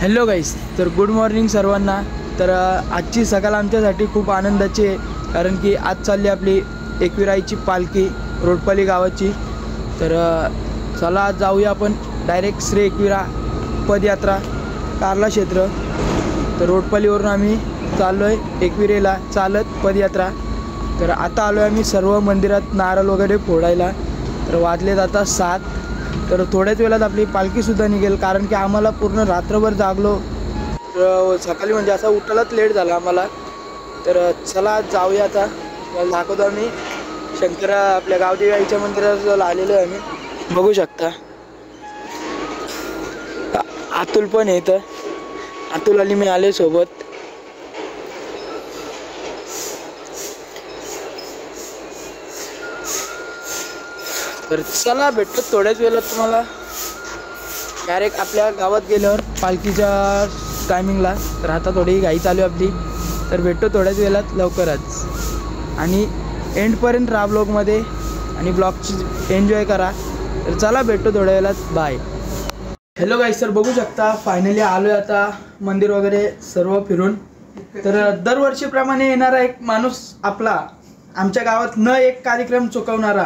Hello गाईस, तर good morning सर्वांना। तर आजची सकाळ आमच्यासाठी खूप आनंदाची आहे, कारण की आज चालली आपली एकविराईची पालखी रोडपाली गावाची। तर चला जाऊया आपण डायरेक्ट श्री एकविरा पदयात्रा कारला क्षेत्र। तर रोडपालीवरून आम्ही चाललो आहे एकविरेला चालत पदयात्रा। तर आता आलो आहे आम्ही सर्व मंदिरात नारळ वगैरे फोडायला। तर वाजलेत आता 7। तर थोड्याच वेळात आपली पालखीसुद्धा निघेल, कारण की आम्हाला पूर्ण रात्रभर जागलो, सकाळी म्हणजे असं उठायलाच लेट झाला आम्हाला। तर चला जाऊया आता। दाखवतो आम्ही शंकरा आपल्या गावदेवीच्या मंदिरात आलेलो आहे आम्ही, बघू शकता। अतुल पण आहे, तर अतुल आणि मी आले सोबत। तर चला भेटतो थोड्याच वेळात तुम्हाला डायरेक्ट आपल्या गावात गेल्यावर पालखीच्या टायमिंगला। तर आता थोडी घाई चालू आपली, तर भेटतो थोड्याच वेळात लवकरच। आणि एंडपर्यंत राहा ब्लॉगमध्ये आणि ब्लॉगची एन्जॉय करा। तर चला भेटतो थोड्या वेळात, बाय। हॅलो गाईस, तर बघू शकता फायनली आलो आहे आता मंदिर वगैरे सर्व फिरून। तर दरवर्षीप्रमाणे येणारा एक माणूस आपला आमच्या गावात न एक कार्यक्रम चुकवणारा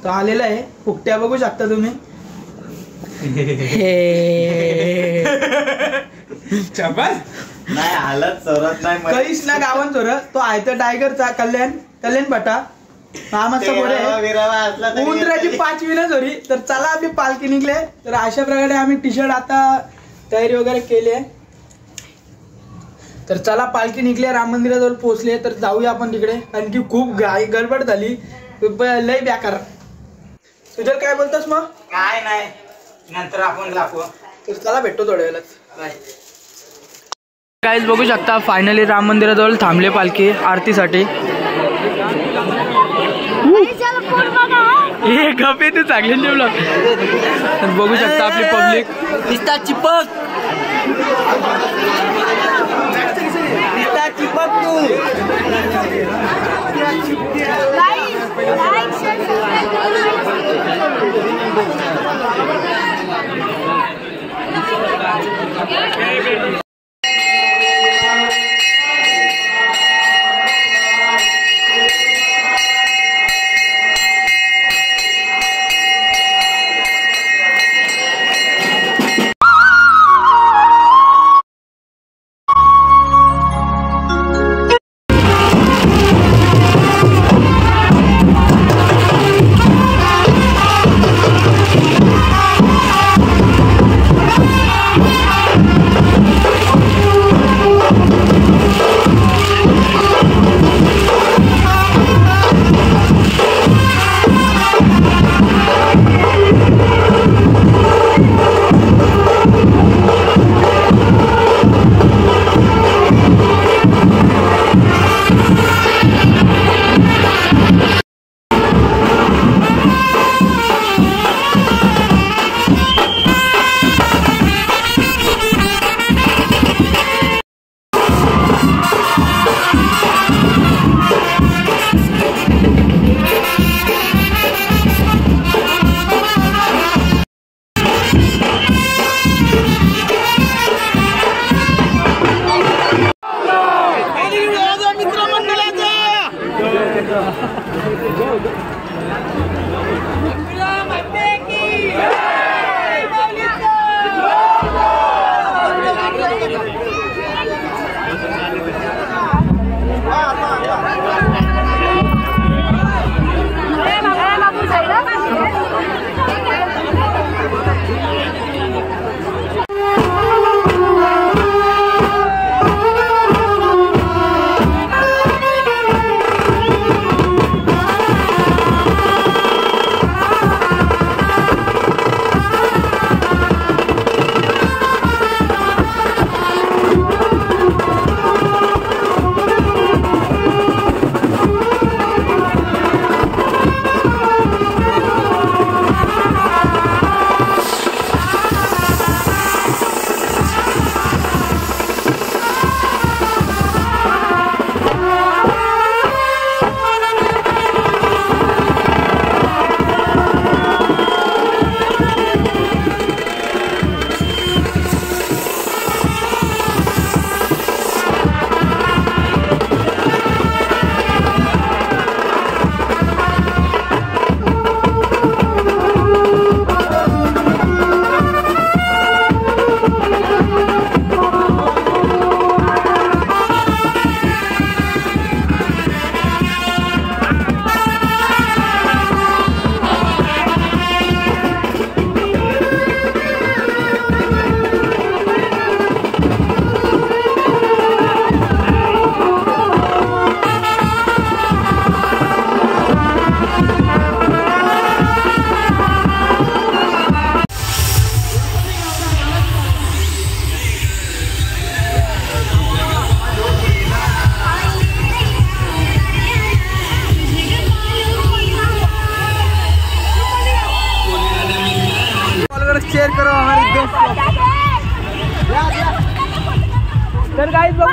तो आलेला आहे, फुकट्या बघू शकता तुम्ही। नाही हालत चोरत नाही काहीच ना गावन चोर तो आहे तर टायगरचा कल्याण भटा मामाचा पुढे उंदराची 5वी ना चोरी। तर चला आम्ही पालखी निघले। तर अशा प्रकारे आम्ही टी शर्ट आता तयारी वगैरे केली आहे। तर चला पालखी निघले, राम मंदिराजवळ पोहोचले। तर जाऊया आपण तिकडे, कारण की खूप गडबड झाली, लय बेकार। सुजल काय बोलतोस मग? काय नाही, नंतर आपण दाखवू। तर चला भेटतो थोड्या वेळात, बाय। गाईज बघू शकता फायनली राम मंदिराजवळ थांबले पालखी आरतीसाठी। हे गपे तू चांगले जेवलं। तर बघू शकता आपली पब्लिक चिपक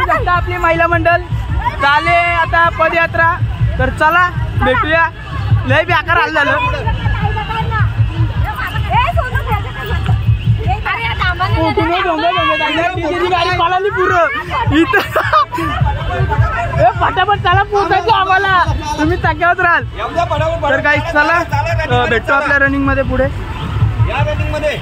शकता आपली महिला मंडळ चाले आता पदयात्रा. तर चला भेटूया. लय बेकार हाल झालं. गाडी पळाली पुरं इथं. फटाफट चला पोहोचायचं आम्हाला. तुम्ही टाक्यावर राहाल. तर काही चला भेटतो आपल्या रनिंग मध्ये पुढे. या रनिंग मध्ये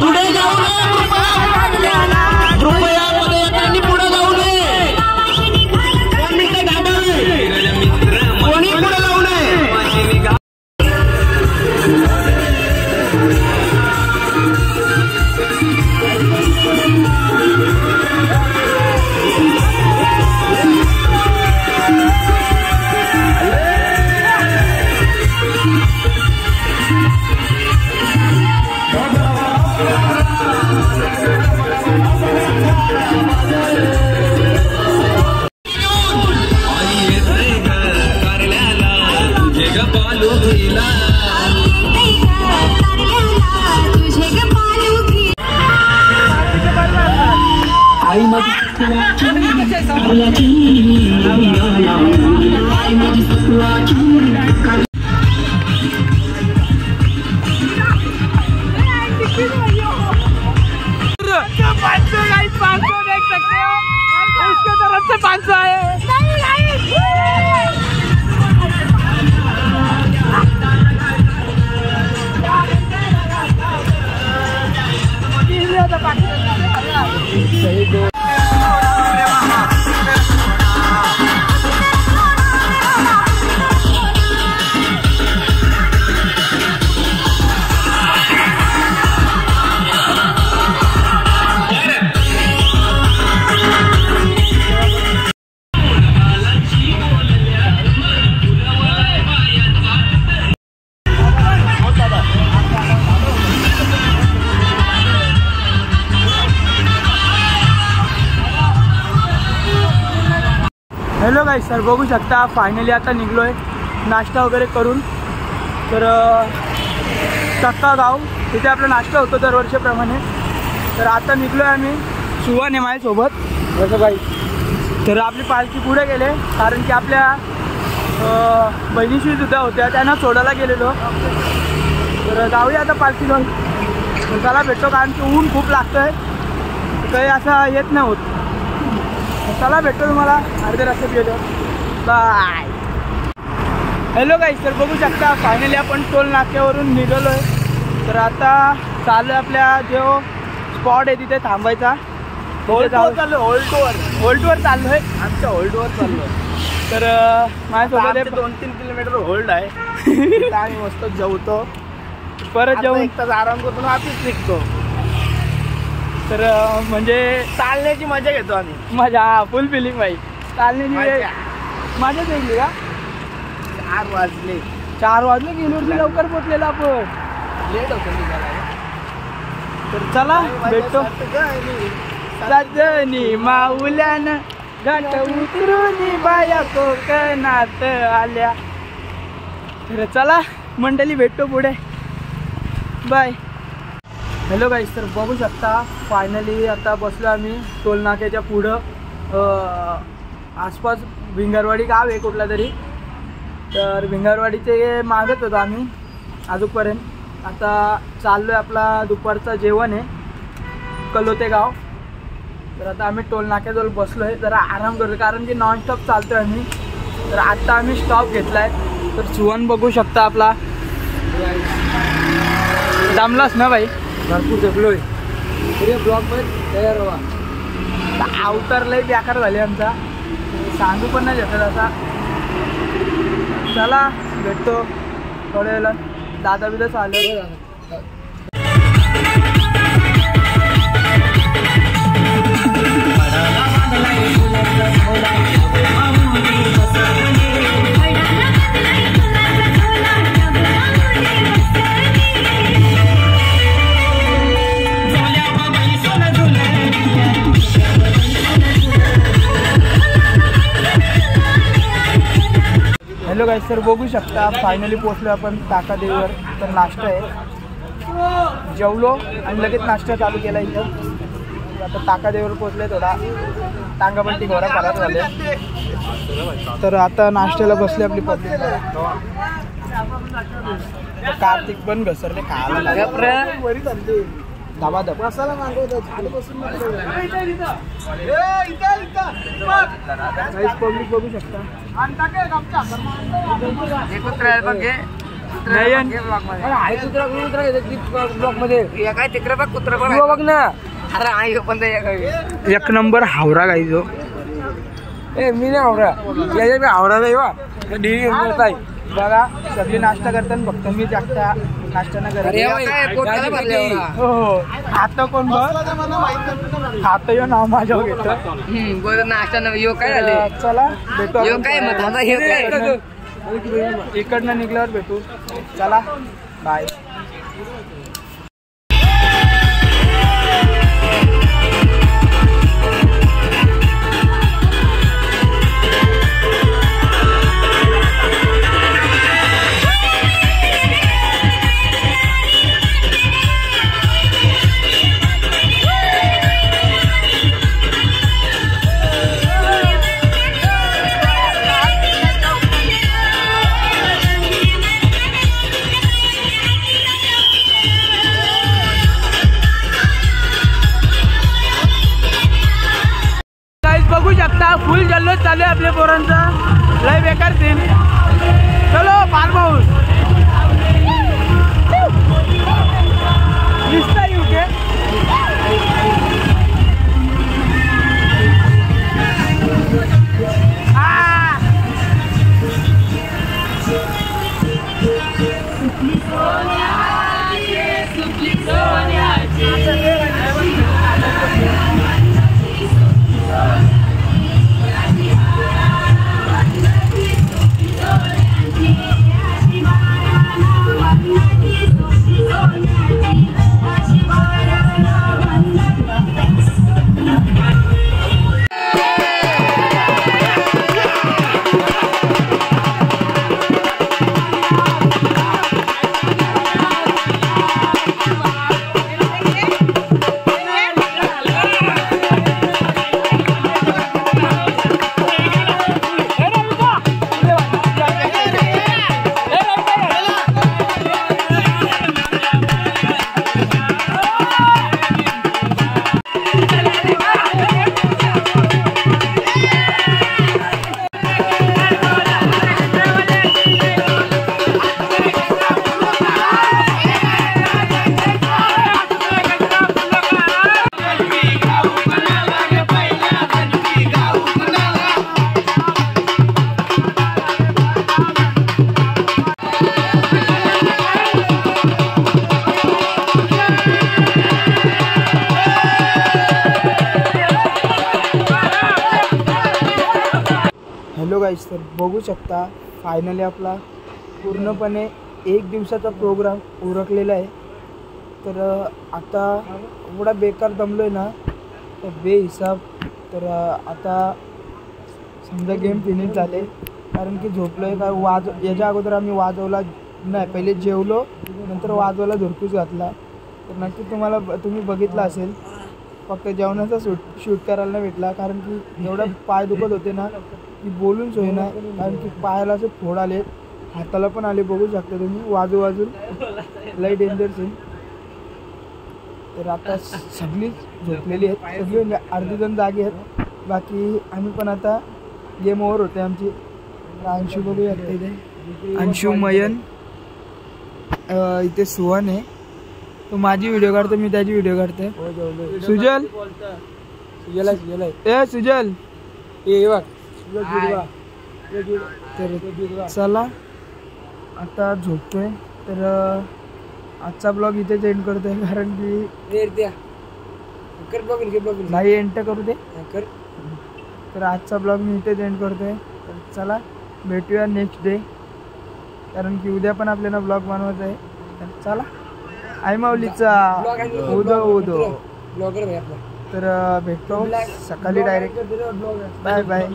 पुढे जाऊ कृपया पदयात्रांनी पुढे जाऊ नये. कोणी पुढे जाऊ नये. आई माझी इसके तरफ से 500 है. हॅलो गाईस, सर बघू शकता फायनली आता निघलो आहे नाश्ता वगैरे करून. तर चक्का गाव तिथे आपला नाश्ता होतो दरवर्षीप्रमाणे. तर आता निघलो आहे आम्ही. सुहान आहे माझ्यासोबत बसं बाई. तर आपली पालखी पुढे गेले कारण की आपल्या बहिणीशी सुद्धा होत्या, त्यांना सोडायला गेलेलो. तर जाऊया आता पालखी जाऊन. चला भेटतो कारण की ऊन खूप लागतं आहे, काही असं येत नाही होत. चला भेटतो तुम्हाला अर्ध्या रस्त्यात गेलो. बाय. हॅलो गाईस, तर बघू शकता फायनली आपण टोल नाक्यावरून निघालो आहे. तर आता चालू आपल्या जो स्पॉट आहे तिथे थांबायचा. होल्टवर चाललो चाललो आहे. आमच्या होल्डवर चाललो. तर माझ्यासोबत 2-3 किलोमीटर होल्ड आहे. आम्ही मस्त जेवतो, परत जेवून 1 तास आराम करतो, वापस निघतो. तर म्हणजे चालण्याची मजा घेतो आम्ही. मजा फुल फिलिंग बाई. चालण्याची मजाच येईल का. 4 वाजले गेलो. लवकर पोचलेलो आपण. लेट होतो निघाला. तर चला भेटतो. सजनी माऊल्यानं घाट उतरून बाया कोकणात आल्या. तर चला मंडळी भेटतो पुढे. बाय. हॅलो गाईस, तर बघू शकता फायनली आता बसलो आम्ही टोल नाक्याच्या पुढं. आसपास भिंगरवाडी गाव आहे कुठला तरी. तर भिंगरवाडीचे मागत होतो आम्ही अजूनपर्यंत. आता चाललो आहे आपला दुपारचं जेवण आहे कलोते गाव. तर आता आम्ही टोल नाक्याजवळ बसलो आहे, जरा आराम करतो कारण की नॉनस्टॉप चालतो आहे आम्ही. तर आत्ता आम्ही स्टॉप घेतला आहे. तर सुवन बघू शकता आपला. दमलास ना भाई. भरपूर जपलोय. ब्लॉगमध्ये तयार व्हा. अवतार लय बेकार झाले आमचा, सांगू पण नाही शकत असा. चला भेटतो थोड्या वेळेला. दादा बिदा चालू. हॅलो गाईस, तर बघू शकता फायनली पोहोचलो आपण ताकादेवीवर. तर नाश्ता आहे, जेवलो आणि लगेच नाश्ता चालू केला इथं. आता ताकादेवीवर पोहोचले, थोडा टांगापट्टी घोरा खराब झाले. तर आता नाश्त्याला बसले आपली पब्लिक. कार्तिक पण घसरले खायला धाबा धाबा मसाला पब्लिक बघू शकता. एक नंबर हावरा गाई जो मी नाही हावरा हावरा नाही वा बघा. सगळी नाश्ता करतात, फक्त मी जागता नाश्ता न करत. हो आता कोण खातं यो नाव माझ्यावर घेतं. नाश्ता न काय झाले, चला भेटू काय इकडनं निघल्यावर भेटू. चला बाय. बघू शकता फुल जल्लोष चालू आहे आपल्या पोरांचा. लय बेकार सीन. चलो फार्म हाऊस दिसता येऊ के. हॅलो गाईस, तर बघू शकता फायनली आपला पूर्णपणे 1 दिवसाचा प्रोग्राम उरकलेला आहे. तर आता एवढा बेकार दमलो आहे ना, तर बेहिसाब. तर आता समजा गेम फिनिश झाले, कारण की झोपलो आहे. काय याच्या अगोदर आम्ही वाजवला नाही, पहिले जेवलो नंतर वाजवायला धुरकूस घातला. तर नक्की तुम्ही बघितलं असेल. फक्त जेवणाचा शूट करायला नाही भेटला, कारण की एवढं पाय दुखत होते ना की बोलून सोय नाही. कारण की पायाला असे फोड आले, हाताला पण आले. बघू शकता तुम्ही वाजून लई डेंजर सीन. तर आता सगळी झोपलेली आहेत, सगळी म्हणजे अर्धी जण जागे आहेत. बाकी आम्ही पण आता गेम ओव्हर होते आमची. अंशू बघू शकता इथे, अंशू मयन इथे सुहान आहे. तो माझी व्हिडिओ काढतो, मी त्याची व्हिडिओ काढते. सुजल ए सुजल ये बघ. तर चला आता झोपतोय. तर आजचा ब्लॉग इथेच एंड करतोय, कारण की नाही एंड करू दे. तर आजचा ब्लॉग मी इथेच एंड करतोय. तर चला भेटूया नेक्स्ट डे, कारण की उद्या पण आपल्याला ब्लॉग बनवायचा आहे. तर चला आई माऊलीचा उदो तर भेटतो सकाळी डायरेक्ट. Bye bye.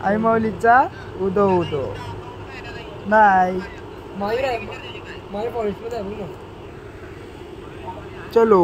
आई माऊलीचा उदो. बाय चलो